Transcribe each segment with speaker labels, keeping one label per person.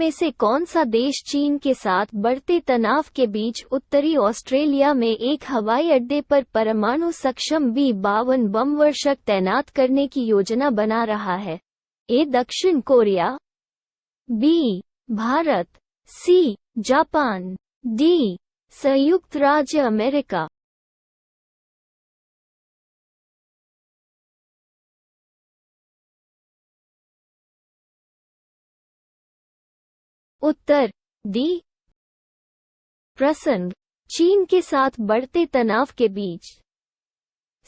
Speaker 1: में से कौन सा देश चीन के साथ बढ़ते तनाव के बीच उत्तरी ऑस्ट्रेलिया में एक हवाई अड्डे पर परमाणु सक्षम B-52 बम वर्षक तैनात करने की योजना बना रहा है? ए. दक्षिण Korea, B. Bharat, C. Japan, D. संयुक्त राज्य अमेरिका। उत्तर डी। प्रसंग: चीन के साथ बढ़ते तनाव के बीच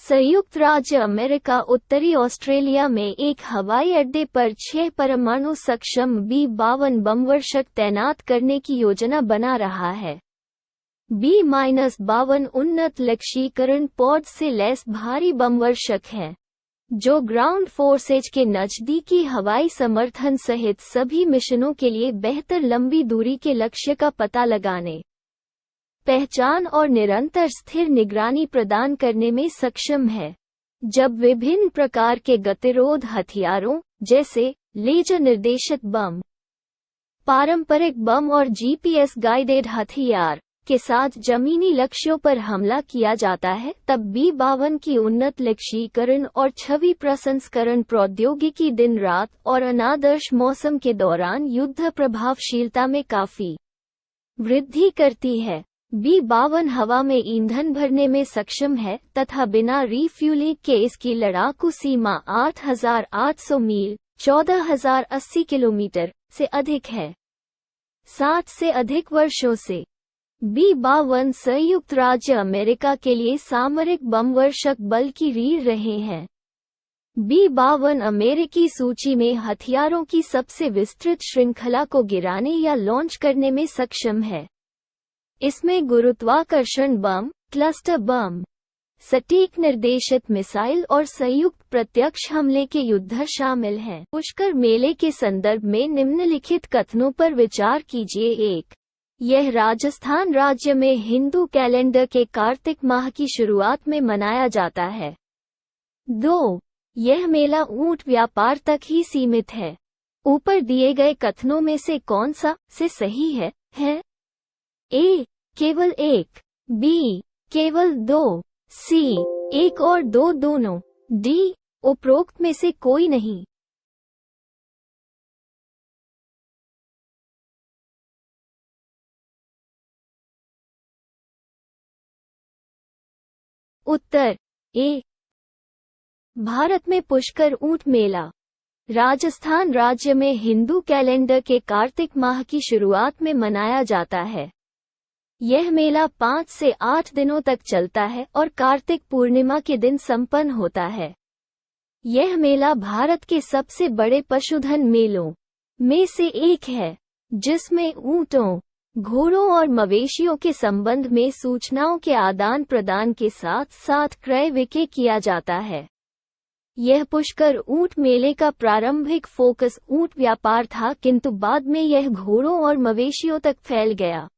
Speaker 1: संयुक्त राज्य अमेरिका उत्तरी ऑस्ट्रेलिया में एक हवाई अड्डे पर 6 परमाणु सक्षम B-52 बम वर्षक तैनात करने की योजना बना रहा है। B-52 उन्नत लक्ष्यीकरण पॉड से लैस भारी बम वर्षक है, जो ग्राउंड फोर्सेज के नजदीकी हवाई समर्थन सहित सभी मिशनों के लिए बेहतर लंबी दूरी के लक्ष्य का पता लगाने, पहचान और निरंतर स्थिर निगरानी प्रदान करने में सक्षम है, जब विभिन्न प्रकार के गतिरोध हथियारों जैसे लेजर निर्देशित बम, पारंपरिक बम और GPS गाइडेड हथियार के साथ जमीनी लक्ष्यों पर हमला किया जाता है। तब B-52 की उन्नत लक्ष्यीकरण और छवि प्रसंस्करण प्रौद्योगिकी दिन रात और अनादर्श मौसम के दौरान युद्ध प्रभावशीलता में काफी वृद्धि करती है। B-52 हवा में ईंधन भरने में सक्षम है तथा बिना रिफ्यूलिंग के इसकी लड़ाकू सीमा 8,800 मील 14,080 किलोमीटर से अधिक है। 60 से अधिक वर्षों से B-52 संयुक्त राज्य अमेरिका के लिए सामरिक बम वर्षक बल की रीढ़ रहे हैं। B-52 अमेरिकी सूची में हथियारों की सबसे विस्तृत श्रृंखला को गिराने या लॉन्च करने में सक्षम है। इसमें गुरुत्वाकर्षण बम, क्लस्टर बम, सटीक निर्देशित मिसाइल और संयुक्त प्रत्यक्ष हमले के युद्ध शामिल हैं। पुष्कर मेले के संदर्भ में निम्नलिखित कथनों पर विचार कीजिए। 1. यह राजस्थान राज्य में हिंदू कैलेंडर के कार्तिक माह की शुरुआत में मनाया जाता है। 2. यह मेला ऊंट व्यापार तक ही सीमित है। ऊपर दिए गए कथनों में से कौन सा से सही है? A. केवल 1, B. केवल 2, C. 1 और 2 दोनों, D. उपरोक्त में से कोई नहीं। उत्तर ए। भारत में पुष्कर ऊंट मेला राजस्थान राज्य में हिंदू कैलेंडर के कार्तिक माह की शुरुआत में मनाया जाता है। यह मेला 5 से 8 दिनों तक चलता है और कार्तिक पूर्णिमा के दिन संपन्न होता है। यह मेला भारत के सबसे बड़े पशुधन मेलों में से एक है, जिसमें ऊंटों, घोड़ों और मवेशियों के संबंध में सूचनाओं के आदान प्रदान के साथ साथ क्रय विक्रय किया जाता है। यह पुष्कर ऊंट मेले का प्रारंभिक फोकस ऊंट व्यापार था, किंतु बाद में यह घोड़ों और मवेशियों तक फैल गया।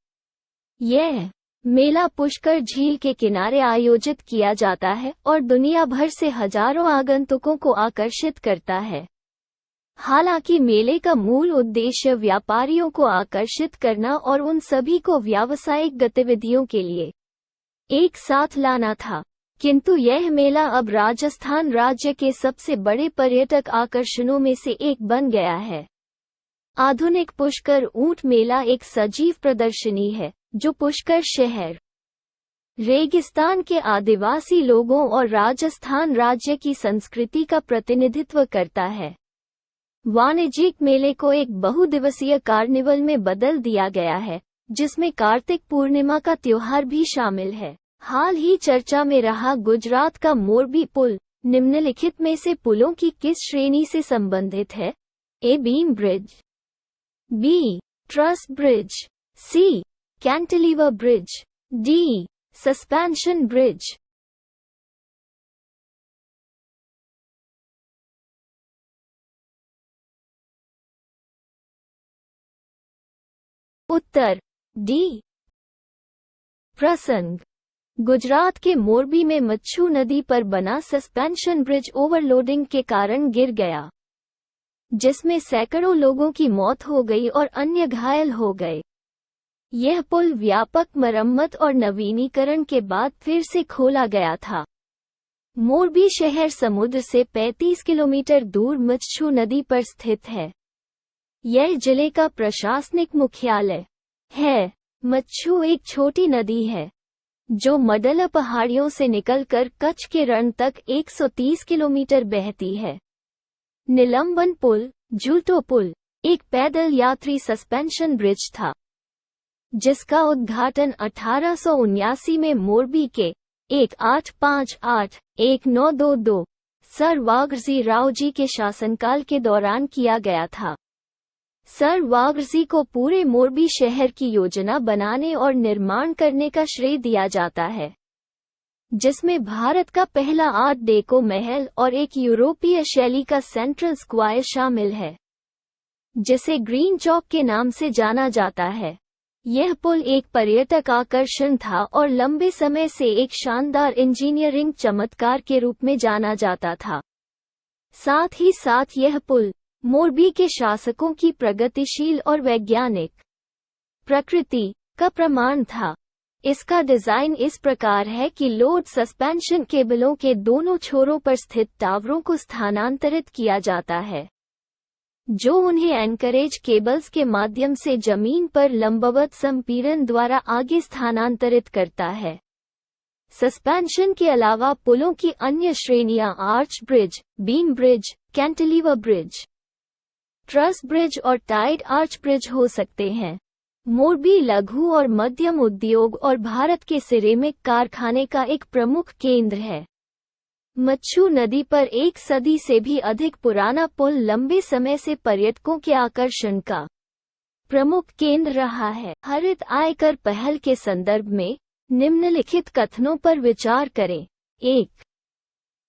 Speaker 1: यह मेला पुष्कर झील के किनारे आयोजित किया जाता है और दुनिया भर से हजारों आगंतुकों को आकर्षित करता है। हालांकि मेले का मूल उद्देश्य व्यापारियों को आकर्षित करना और उन सभी को व्यावसायिक गतिविधियों के लिए एक साथ लाना था, किंतु यह मेला अब राजस्थान राज्य के सबसे बड़े पर्यटक आकर्षणों में से एक बन गया है। आधुनिक पुष्कर ऊंट मेला एक सजीव प्रदर्शनी है, जो पुष्कर शहर, रेगिस्तान के आदिवासी लोगों और राजस्थान राज्य की संस्कृति का प्रतिनिधित्व करता है। वाणिज्यिक मेले को एक बहुदिवसीय कार्निवल में बदल दिया गया है, जिसमें कार्तिक पूर्णिमा का त्योहार भी शामिल है। हाल ही चर्चा में रहा गुजरात का मोरबी पुल निम्नलिखित में से पुलों की किस श्रेणी से संबंधित है? A. Beam bridge, B. Truss bridge, C. Cantilever bridge, D. Suspension bridge. Uttar D. प्रसंग: गुजरात के मोरबी में मच्छू नदी पर बना सस्पेंशन ब्रिज ओवरलोडिंग के कारण गिर गया। जिसमें सैकड़ों लोगों की मौत हो गई और अन्य घायल हो गए। यह पुल व्यापक मरम्मत और नवीनीकरण के बाद फिर से खोला गया था। मोरबी शहर समुद्र से 35 किलोमीटर दूर मच्छू नदी पर स्थित है। यह जिले का प्रशासनिक मुख्यालय है। मच्छू एक छोटी नदी है जो मडल पहाड़ियों से निकलकर कच्छ के रण तक 130 किलोमीटर बहती है। निलंबन पुल, जूटो पुल, एक पैदल यात्री सस्पेंशन ब्रिज था जिसका उद्घाटन 1879 में मोरबी के 1858-1922 सर वाघजी राव जी के शासनकाल के दौरान किया गया था। सर वाघजी को पूरे मोरबी शहर की योजना बनाने और निर्माण करने का श्रेय दिया जाता है, जिसमें भारत का पहला आर्ट डेको महल और एक यूरोपीय शैली का सेंट्रल स्क्वायर शामिल है, जिसे ग्रीन चौक के नाम से जाना जाता है। यह पुल एक पर्यटक आकर्षण था और लंबे समय से एक शानदार इंजीनियरिंग चमत्कार के रूप में जाना जाता था। साथ ही साथ यह पुल मोरबी के शासकों की प्रगतिशील और वैज्ञानिक प्रकृति का प्रमाण था। इसका डिजाइन इस प्रकार है कि लोड सस्पेंशन केबलों के दोनों छोरों पर स्थित टावरों को स्थानांतरित किया जाता है, जो उन्हें एंकरेज केबल्स के माध्यम से जमीन पर लंबवत संपीड़न द्वारा आगे स्थानांतरित करता है। सस्पेंशन के अलावा पुलों की अन्य श्रेणियां arch bridge, beam bridge, cantilever bridge, truss bridge और टाइड आर्च ब्रिज हो सकते हैं। मोरबी लघु और मध्यम उद्योग और भारत के सिरेमिक कारखाने का एक प्रमुख केंद्र है। मच्छू नदी पर एक सदी से भी अधिक पुराना पुल लंबे समय से पर्यटकों के आकर्षण का प्रमुख केंद्र रहा है। हरित आयकर पहल के संदर्भ में निम्नलिखित कथनों पर विचार करें। 1.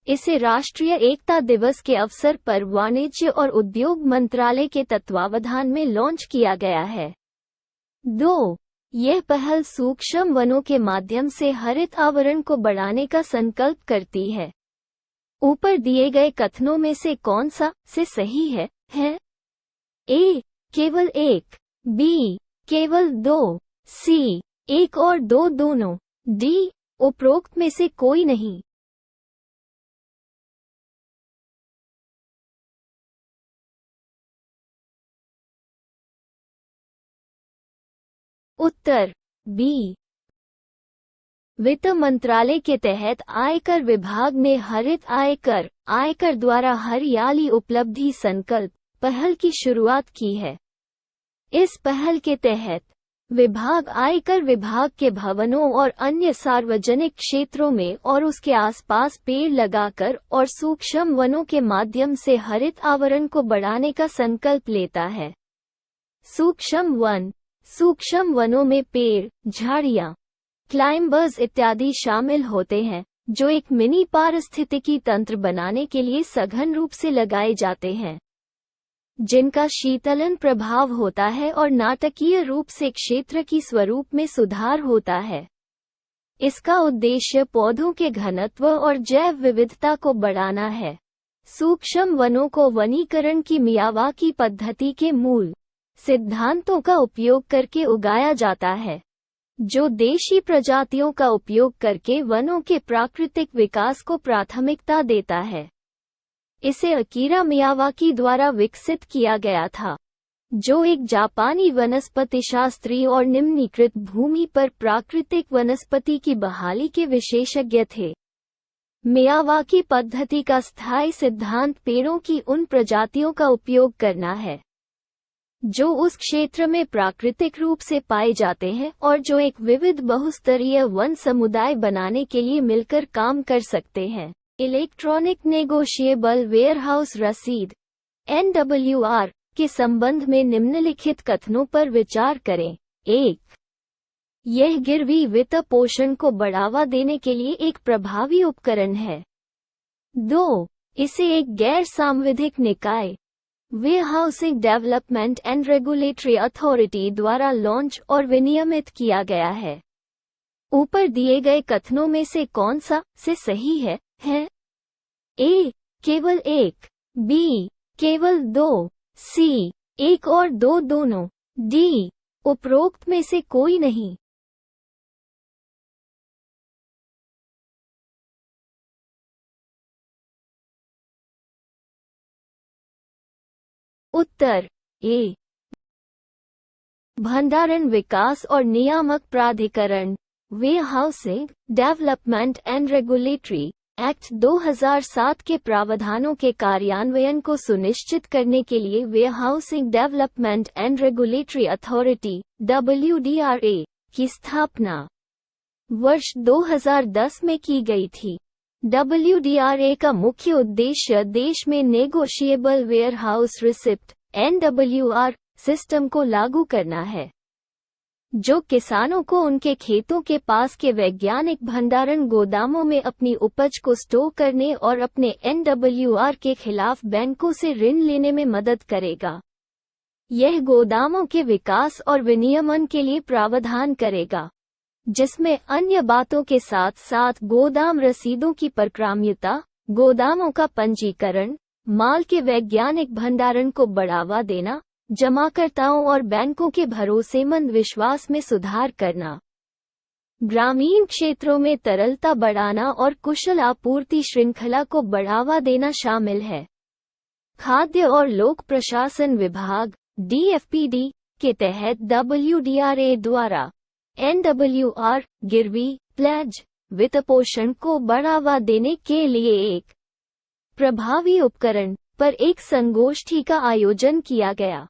Speaker 1: इसे राष्ट्रीय एकता दिवस के अवसर पर वाणिज्य और उद्योग मंत्रालय के तत्वावधान में लॉन्च किया गया है। 2. यह पहल सूक्ष्म वनों के माध्यम से हरित आवरण को बढ़ाने का संकल्प करती है। ऊपर दिए गए कथनों में से कौन सा से सही है? ए. केवल एक, बी. केवल दो, सी. एक और दो दोनों, डी. उपरोक्त में से कोई नहीं। उत्तर बी। वित्त मंत्रालय के तहत आयकर विभाग ने हरित आयकर द्वारा हरियाली उपलब्धि संकल्प पहल की शुरुआत की है। इस पहल के तहत विभाग आयकर विभाग के भवनों और अन्य सार्वजनिक क्षेत्रों में और उसके आसपास पेड़ लगाकर और सूक्ष्म वनों के माध्यम से हरित आवरण को बढ़ाने का संकल्प लेता है। सूक्ष्म वनों में पेड़, झाड़ियां, क्लाइंबर्स इत्यादि शामिल होते हैं, जो एक मिनी पारिस्थितिकी तंत्र बनाने के लिए सघन रूप से लगाए जाते हैं, जिनका शीतलन प्रभाव होता है और नाटकीय रूप से क्षेत्र की स्वरूप में सुधार होता है। इसका उद्देश्य पौधों के घनत्व और जैव विविधता को बढ़ाना है। सूक्ष्म वनों को वनीकरण की मियावाकी पद्धति के मूल सिद्धांतों का उपयोग करके उगाया जाता है, जो देशी प्रजातियों का उपयोग करके वनों के प्राकृतिक विकास को प्राथमिकता देता है। इसे अकीरा मियावाकी द्वारा विकसित किया गया था, जो एक जापानी वनस्पतिशास्त्री और निम्नीकृत भूमि पर प्राकृतिक वनस्पति की बहाली के विशेषज्ञ थे। मियावाकी पद्धति का स्थायी सिद्धांत पेड़ों की उन प्रजातियों का उपयोग करना है जो उस क्षेत्र में प्राकृतिक रूप से पाए जाते हैं और जो एक विविध बहुस्तरीय वन समुदाय बनाने के लिए मिलकर काम कर सकते हैं। इलेक्ट्रॉनिक नेगोशिएबल वेयरहाउस रसीद (NWR) के संबंध में निम्नलिखित कथनों पर विचार करें। 1. यह गिरवी वित्त पोषण को बढ़ावा देने के लिए एक प्रभावी उपकरण है। 2. इसे एक गैर सांविधिक निकाय warehousing development and regulatory authority द्वारा लॉन्च और विनियमित किया गया है। ऊपर दिए गए कथनों में से कौन सा से सही है? ए. केवल एक, बी. केवल दो, सी, एक और दो दोनों। डी, उपरोक्त में से कोई नहीं। उत्तर ए, भंडारण विकास और नियामक प्राधिकरण, warehousing development and regulatory act 2007 के प्रावधानों के कार्यान्वयन को सुनिश्चित करने के लिए warehousing development and regulatory authority WDRA की स्थापना वर्ष 2010 में की गई थी। WDRA का मुख्य उद्देश्य देश में negotiable warehouse receipt NWR system को लागू करना है, जो किसानों को उनके खेतों के पास के वैज्ञानिक भंडारण गोदामों में अपनी उपज को स्टोर करने और अपने NWR के खिलाफ बैंकों से ऋण लेने में मदद करेगा। यह गोदामों के विकास और विनियमन के लिए प्रावधान करेगा, जिसमें अन्य बातों के साथ साथ गोदाम रसीदों की परक्राम्यता, गोदामों का पंजीकरण, माल के वैज्ञानिक भंडारण को बढ़ावा देना, जमाकर्ताओं और बैंकों के भरोसेमंद विश्वास में सुधार करना, ग्रामीण क्षेत्रों में तरलता बढ़ाना और कुशल आपूर्ति श्रृंखला को बढ़ावा देना शामिल है। खाद्य और लोक प्रशासन विभाग DFPD के तहत WDRA द्वारा NWR गिरवी प्लेज वित्तपोषण को बढ़ावा देने के लिए एक प्रभावी उपकरण पर एक संगोष्ठी का आयोजन किया गया।